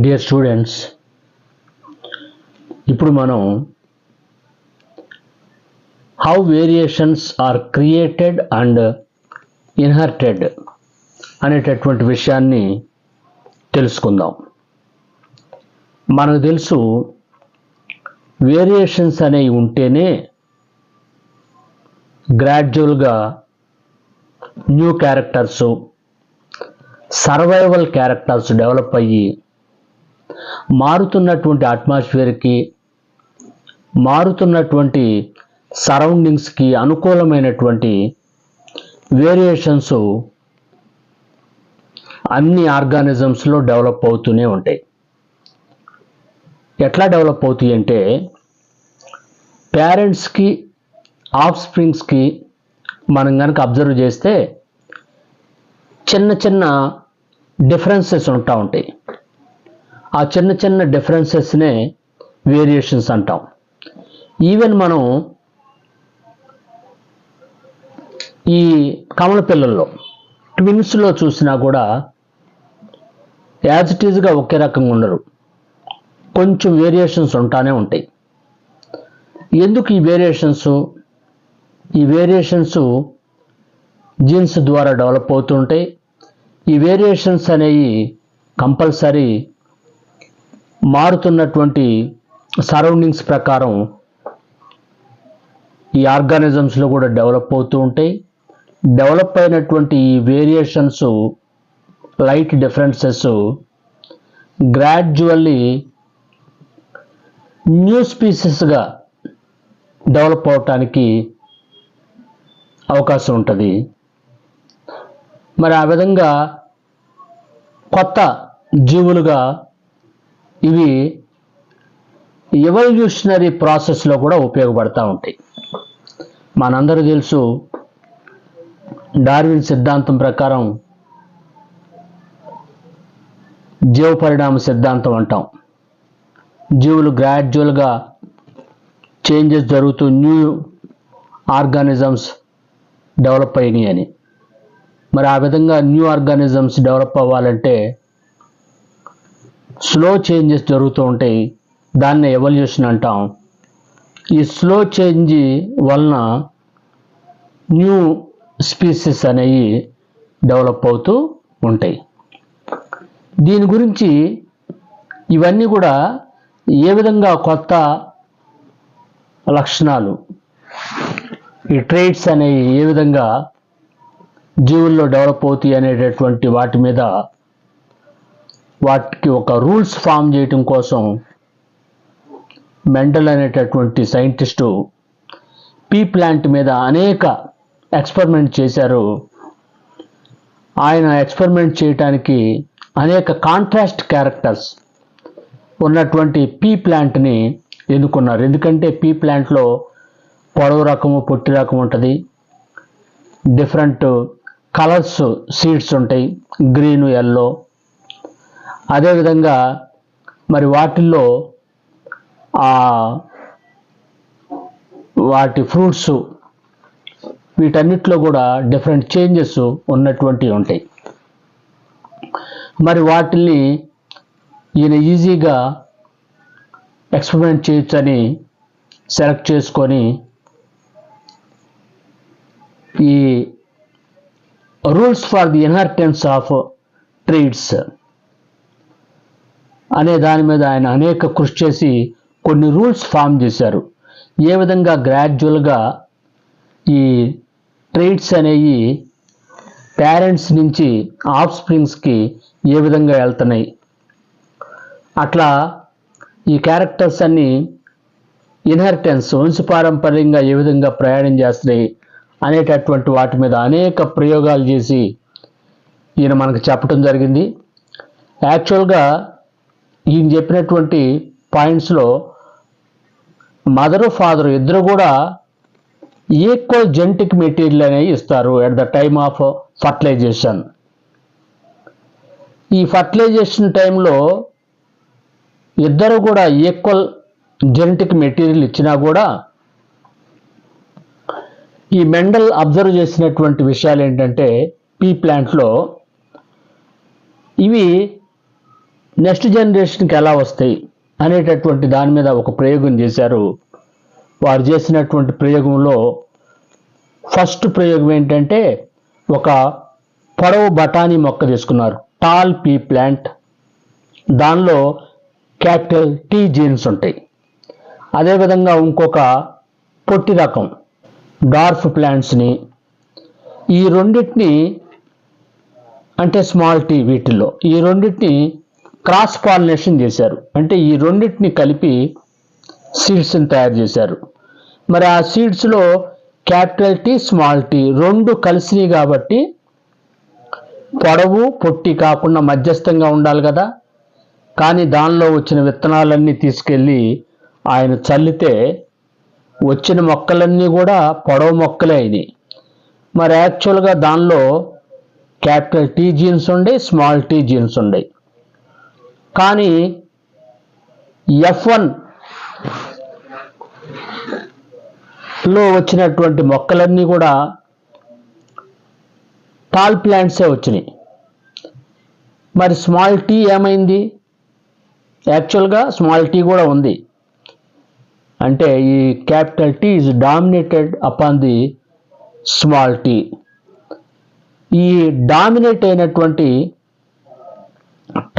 Dear students, ఇప్పుడు మనం how variations are created and inherited అనేటటువంటి విషయాన్ని తెలుసుకుందాం. మనకు తెలుసు వేరియేషన్స్ అనేవి ఉంటేనే గ్రాడ్యువల్గా new characters, survival characters develop అయ్యి మారుతున్నటువంటి అట్మాస్ఫియర్కి, మారుతున్నటువంటి సరౌండింగ్స్కి అనుకూలమైనటువంటి వేరియేషన్స్ అన్ని ఆర్గానిజమ్స్లో డెవలప్ అవుతూనే ఉంటాయి. ఎట్లా డెవలప్ అవుతాయి అంటే, పేరెంట్స్కి ఆఫ్ స్ప్రింగ్స్కి మనం కనుక అబ్జర్వ్ చేస్తే చిన్న చిన్న డిఫరెన్సెస్ ఉంటాయి. ఆ చిన్న చిన్న డిఫరెన్సెస్నే వేరియేషన్స్ అంటాం. ఈవెన్ మనం ఈ కమల పిల్లల్లో ట్విన్స్లో చూసినా కూడా యాజ్ ఇట్ ఈజ్గా ఒకే రకంగా ఉండరు, కొంచెం వేరియేషన్స్ ఉంటానే ఉంటాయి. ఎందుకు ఈ వేరియేషన్స్? ఈ వేరియేషన్స్ జీన్స్ ద్వారా డెవలప్ అవుతుంటాయి. ఈ వేరియేషన్స్ అనేవి కంపల్సరీ మారుతున్నటువంటి సరౌండింగ్స్ ప్రకారం ఈ ఆర్గానిజమ్స్లో కూడా డెవలప్ అవుతూ ఉంటాయి. డెవలప్ అయినటువంటి ఈ variations, light differences gradually new స్పీసెస్గా డెవలప్ అవటానికి అవకాశం ఉంటుంది. మరి ఆ విధంగా కొత్త జీవులుగా ఇవి ఎవల్యూషనరీ ప్రాసెస్లో కూడా ఉపయోగపడతా ఉంటాయి. మనందరూ తెలుసు, డార్విన్ సిద్ధాంతం ప్రకారం జీవ పరిణామ సిద్ధాంతం అంటాం. జీవులు గ్రాడ్యువల్గా చేంజెస్ జరుగుతూ న్యూ ఆర్గానిజమ్స్ డెవలప్ అయినాయి అని. మరి ఆ విధంగా న్యూ ఆర్గానిజమ్స్ డెవలప్ అవ్వాలంటే స్లో చేంజెస్ జరుగుతూ ఉంటాయి. దాన్నే ఎవల్యూషన్ అంటాం. ఈ స్లో చేంజ్ వలన న్యూ స్పీసెస్ అనేవి డెవలప్ అవుతూ ఉంటాయి. దీని గురించి ఇవన్నీ కూడా ఏ విధంగా కొత్త లక్షణాలు, ఈ ట్రేట్స్ అనేవి ఏ విధంగా జీవుల్లో డెవలప్ అవుతాయి అనేటటువంటి వాటి మీద, వాటికి ఒక రూల్స్ ఫామ్ చేయటం కోసం మెండల్ అనేటటువంటి సైంటిస్టు పీ ప్లాంట్ మీద అనేక ఎక్స్పెరిమెంట్ చేశారు. ఆయన ఎక్స్పెరిమెంట్ చేయటానికి అనేక కాంట్రాస్ట్ క్యారెక్టర్స్ ఉన్నటువంటి పీ ప్లాంట్ని ఎన్నుకున్నారు. ఎందుకంటే పీ ప్లాంట్లో పొడవు రకము, పొట్టి రకం ఉంటుంది, డిఫరెంట్ కలర్స్ సీడ్స్ ఉంటాయి, గ్రీను, ఎల్లో. అదేవిధంగా మరి వాటిల్లో వాటి ఫ్రూట్స్, వీటన్నిటిలో కూడా డిఫరెంట్ చేంజెస్ ఉన్నటువంటివి ఉంటాయి. మరి వాటిల్ని ఈయన ఈజీగా ఎక్స్పెరిమెంట్ చేయొచ్చని సెలెక్ట్ చేసుకొని ఈ rules for the inheritance of traits అనే దాని మీద ఆయన అనేక కృషి చేసి కొన్ని రూల్స్ ఫామ్ చేశారు. ఏ విధంగా గ్రాడ్యువల్గా ఈ ట్రేట్స్ అనేవి పేరెంట్స్ నుంచి ఆఫ్ స్ప్రింగ్స్కి ఏ విధంగా వెళ్తున్నాయి, అట్లా ఈ క్యారెక్టర్స్ అన్నీ ఇన్హెరిటెన్స్, వంశపారంపర్యంగా ఏ విధంగా ప్రయాణం చేస్తున్నాయి అనేటటువంటి వాటి మీద అనేక ప్రయోగాలు చేసి ఈయన మనకు చెప్పడం జరిగింది. యాక్చువల్గా ఈయన చెప్పినటువంటి పాయింట్స్లో మదరు, ఫాదరు ఇద్దరు కూడా ఈక్వల్ జెనెటిక్ మెటీరియల్ అనేవి ఇస్తారు at the time of fertilization. ఈ ఫర్టిలైజేషన్ టైంలో ఇద్దరు కూడా ఈక్వల్ జెనెటిక్ మెటీరియల్ ఇచ్చినా కూడా ఈ మెండల్ అబ్జర్వ్ చేసినటువంటి విషయాలు ఏంటంటే, పీ ప్లాంట్లో ఇవి నెక్స్ట్ జనరేషన్కి ఎలా వస్తాయి అనేటటువంటి దాని మీద ఒక ప్రయోగం చేశారు. వారు చేసినటువంటి ప్రయోగంలో ఫస్ట్ ప్రయోగం ఏంటంటే ఒక పొడవు బఠానీ మొక్క తీసుకున్నారు, టాల్ పీ ప్లాంట్. దానిలో క్యాపిటల్ టీ జీన్స్ ఉంటాయి. అదేవిధంగా ఇంకొక పొట్టి రకం డార్ఫ్ ప్లాంట్స్ని, ఈ రెండింటిని అంటే స్మాల్ టీ, వీటిల్లో ఈ రెండింటిని క్రాస్ పాలినేషన్ చేశారు. అంటే ఈ రెండింటిని కలిపి సీడ్స్ని తయారు చేశారు. మరి ఆ సీడ్స్లో క్యాపిటల్ టీ, స్మాల్ టీ రెండు కలిసినాయి కాబట్టి పొడవు పొట్టి కాకుండా మధ్యస్థంగా ఉండాలి కదా. కానీ దానిలో వచ్చిన విత్తనాలన్నీ తీసుకెళ్ళి ఆయన చల్లితే వచ్చిన మొక్కలన్నీ కూడా పొడవు మొక్కలే అయినాయి. మరి యాక్చువల్గా దానిలో క్యాపిటల్ టీ జీన్స్ ఉండే, స్మాల్ టీ జీన్స్ ఉండే. కానీ F1లో వచ్చినటువంటి మొక్కలన్నీ కూడా టాల్ ప్లాంట్సే వచ్చినాయి. మరి స్మాల్ టీ ఏమైంది? యాక్చువల్గా స్మాల్ టీ కూడా ఉంది. అంటే ఈ capital T is dominated upon the small T. ఈ డామినేట్ అయినటువంటి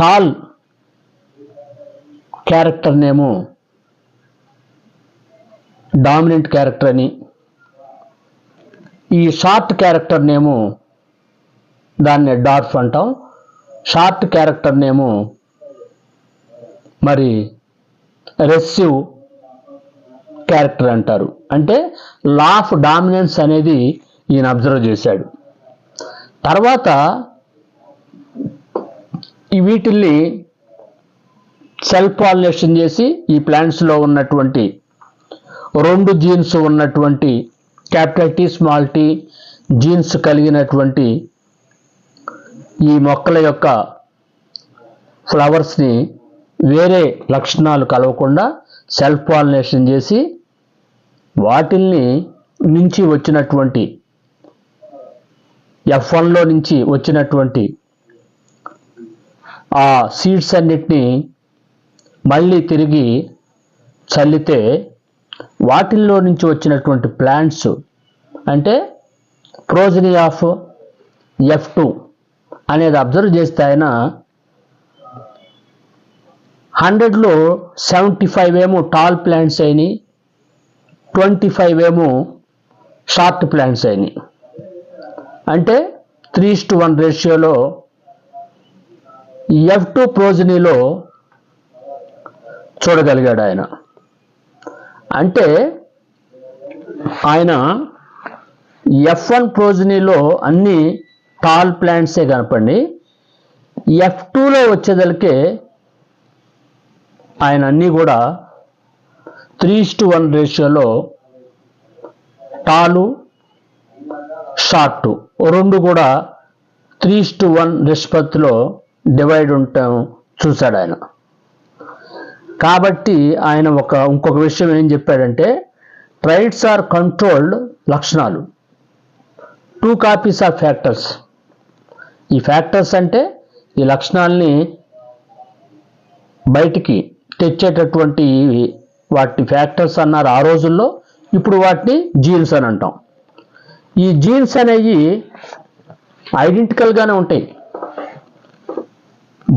టాల్ క్యారెక్టర్ నేమో డామినెంట్ క్యారెక్టర్ అని, ఈ షార్ట్ క్యారెక్టర్ నేమో దాన్ని డార్ఫ్ అంటాం. షార్ట్ క్యారెక్టర్ నేమో మరి రెసివ్ క్యారెక్టర్ అంటారు. అంటే లా ఆఫ్ డామినెన్స్ అనేది ఈయన అబ్జర్వ్ చేశాడు. తర్వాత ఈ వీటిల్ని సెల్ఫ్ పాలినేషన్ చేసి ఈ ప్లాంట్స్లో ఉన్నటువంటి రెండు జీన్స్ ఉన్నటువంటి capital T, small T genes కలిగినటువంటి ఈ మొక్కల యొక్క ఫ్లవర్స్ని వేరే లక్షణాలు కలవకుండా సెల్ఫ్ పాలినేషన్ చేసి వాటిల్ని నుంచి వచ్చినటువంటి F1లో నుంచి వచ్చినటువంటి ఆ సీడ్స్ అన్నిటినీ మళ్ళీ తిరిగి చల్లితే వాటిల్లో నుంచి వచ్చినటువంటి ప్లాంట్స్ అంటే ప్రోజనీ ఆఫ్ F2 అనేది అబ్జర్వ్ చేస్తే ఆయన 100లో 75 ఏమో టాల్ ప్లాంట్స్ అయినాయి, 25 ఏమో షార్ట్ ప్లాంట్స్ అయినాయి. అంటే 3:1 రేషియోలో F2 ప్రోజనీలో చూడగలిగాడు ఆయన. అంటే ఆయన F1 ప్రోజనీలో అన్ని టాల్ ప్లాంట్సే కనపడి, F2లో వచ్చేదలికే ఆయన అన్నీ కూడా 3:1 రేషియోలో టాలు షార్టు రెండు కూడా 3:1 నిష్పత్తిలో డివైడ్ ఉండటం చూశాడు ఆయన. కాబట్టి ఆయన ఇంకొక విషయం ఏం చెప్పాడంటే ట్రైట్స్ ఆర్ కంట్రోల్డ్ లక్షణాలు, 2 కాపీస్ ఆఫ్ ఫ్యాక్టర్స్. ఈ ఫ్యాక్టర్స్ అంటే ఈ లక్షణాలని బయటికి తెచ్చేటటువంటి వాటి ఫ్యాక్టర్స్ అన్నారు ఆ రోజుల్లో. ఇప్పుడు వాటిని జీన్స్ అని అంటాం. ఈ జీన్స్ అనేవి ఐడెంటికల్గానే ఉంటాయి,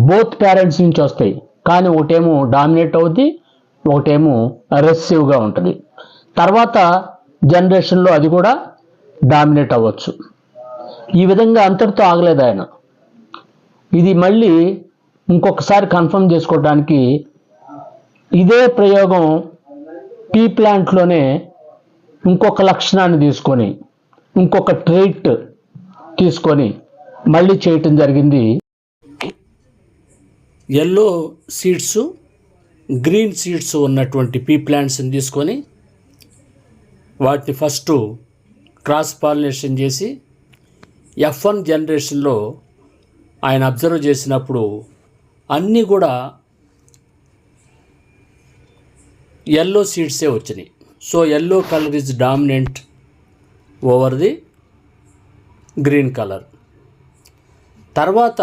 బోత్ పేరెంట్స్ నుంచి వస్తాయి. కానీ ఒకటేమో డామినేట్ అవుద్ది, ఒకటేమో రెసివ్గా ఉంటుంది. తర్వాత జనరేషన్లో అది కూడా డామినేట్ అవ్వచ్చు. ఈ విధంగా అంతటితో ఆగలేదు ఆయన. ఇది మళ్ళీ ఇంకొకసారి కన్ఫర్మ్ చేసుకోవడానికి ఇదే ప్రయోగం టీ ప్లాంట్లోనే ఇంకొక లక్షణాన్ని తీసుకొని, ఇంకొక ట్రైట్ తీసుకొని మళ్ళీ చేయటం జరిగింది. ఎల్లో సీడ్స్, గ్రీన్ సీడ్స్ ఉన్నటువంటి పీ ప్లాంట్స్ని తీసుకొని వాటిని ఫస్ట్ క్రాస్ పాలినేషన్ చేసి F1 జనరేషన్లో ఆయన అబ్జర్వ్ చేసినప్పుడు అన్నీ కూడా ఎల్లో సీడ్సే వచ్చినాయి. So yellow colour is dominant over the green colour. తర్వాత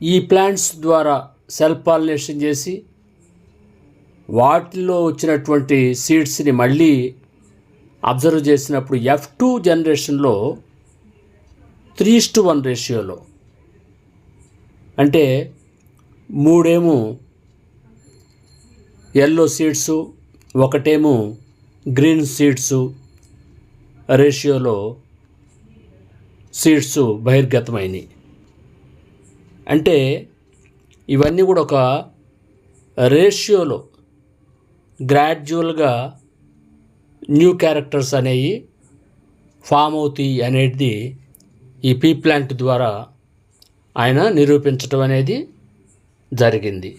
ఈ ప్లాంట్స్ ద్వారా సెల్ఫ్ పాలినేషన్ చేసి వాటిలో వచ్చినటువంటి సీడ్స్ని మళ్ళీ అబ్జర్వ్ చేసినప్పుడు F2 జనరేషన్లో 3:1 రేషియోలో, అంటే 3 ఎల్లో సీడ్స్, 1 గ్రీన్ సీడ్స్ రేషియోలో సీడ్స్ బహిర్గతమైనవి. అంటే ఇవన్నీ కూడా ఒక రేషియోలో గ్రాడ్యువల్గా న్యూ క్యారెక్టర్స్ అనేవి ఫామ్ అవుతాయి అనేది ఈ పీ ప్లాంట్ ద్వారా ఆయన నిరూపించడం అనేది జరిగింది.